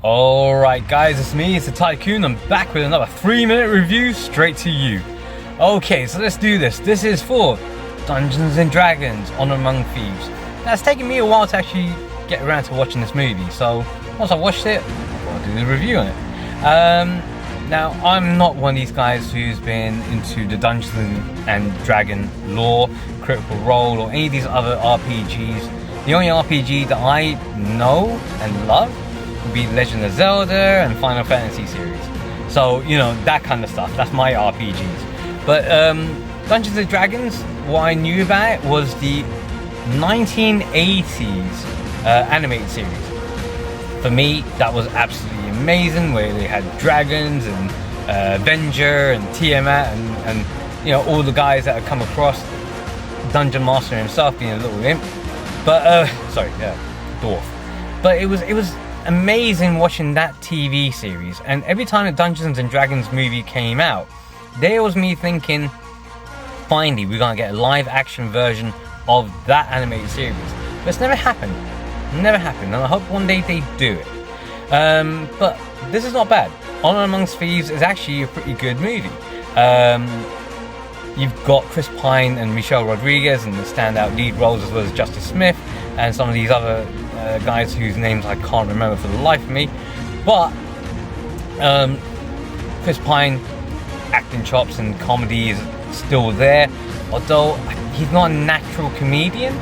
Alright guys, it's me, it's the Tycoon. I'm back with another 3-minute review straight to you. Okay, so let's do this. This is for Dungeons and Dragons Honor Among Thieves. Now it's taken me a while to actually get around to watching this movie, so once I watched it, I'll do the review on it. Now I'm not one of these guys who's been into the Dungeons and Dragon lore, Critical Role, or any of these other RPGs. The only RPG that I know and love would be Legend of Zelda and Final Fantasy series. So, you know, that kind of stuff. That's my RPGs. But Dungeons and Dragons, what I knew about it was the 1980s animated series. For me, that was absolutely amazing, where they had dragons and Avenger and Tiamat and you know, all the guys that had come across. Dungeon Master himself being a little imp, but dwarf. But it was amazing watching that TV series, and every time a Dungeons and Dragons movie came out, there was me thinking, finally we're gonna get a live action version of that animated series. But it's never happened, and I hope one day they do it. But this is not bad. Honor Amongst Thieves is actually a pretty good movie. You've got Chris Pine and Michelle Rodriguez in the standout lead roles, as well as Justice Smith and some of these other guys whose names I can't remember for the life of me. But Chris Pine acting chops and comedy is still there, although he's not a natural comedian,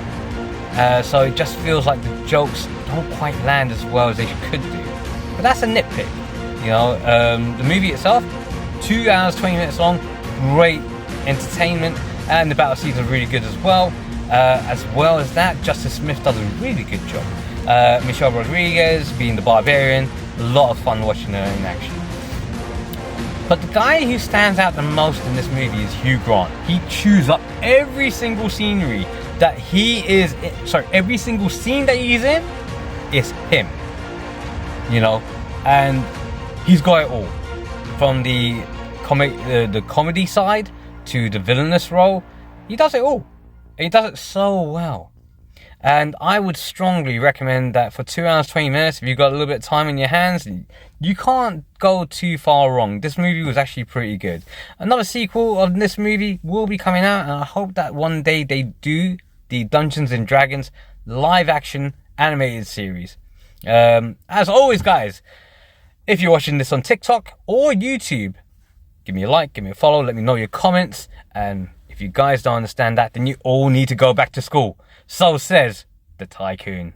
so it just feels like the jokes don't quite land as well as they could do. But that's a nitpick, you know. The movie itself, 2 hours 20 minutes long, great entertainment, and the battle scenes are really good as well. As well as that, Justice Smith does a really good job. Michelle Rodriguez being the barbarian, a lot of fun watching her in action. But the guy who stands out the most in this movie is Hugh Grant. He chews up every single scenery that he is in, every single scene that he's in is him. You know, and he's got it all, from the comedy side to the villainous role. He does it all. He does it so well. And I would strongly recommend that for 2 hours 20 minutes, if you've got a little bit of time in your hands, you can't go too far wrong. This movie was actually pretty good. Another sequel of this movie will be coming out, and I hope that one day they do the Dungeons and Dragons live action animated series. As always, guys, if you're watching this on TikTok or YouTube, give me a like, give me a follow, let me know your comments. And if you guys don't understand that, then you all need to go back to school. So says the Tycoon.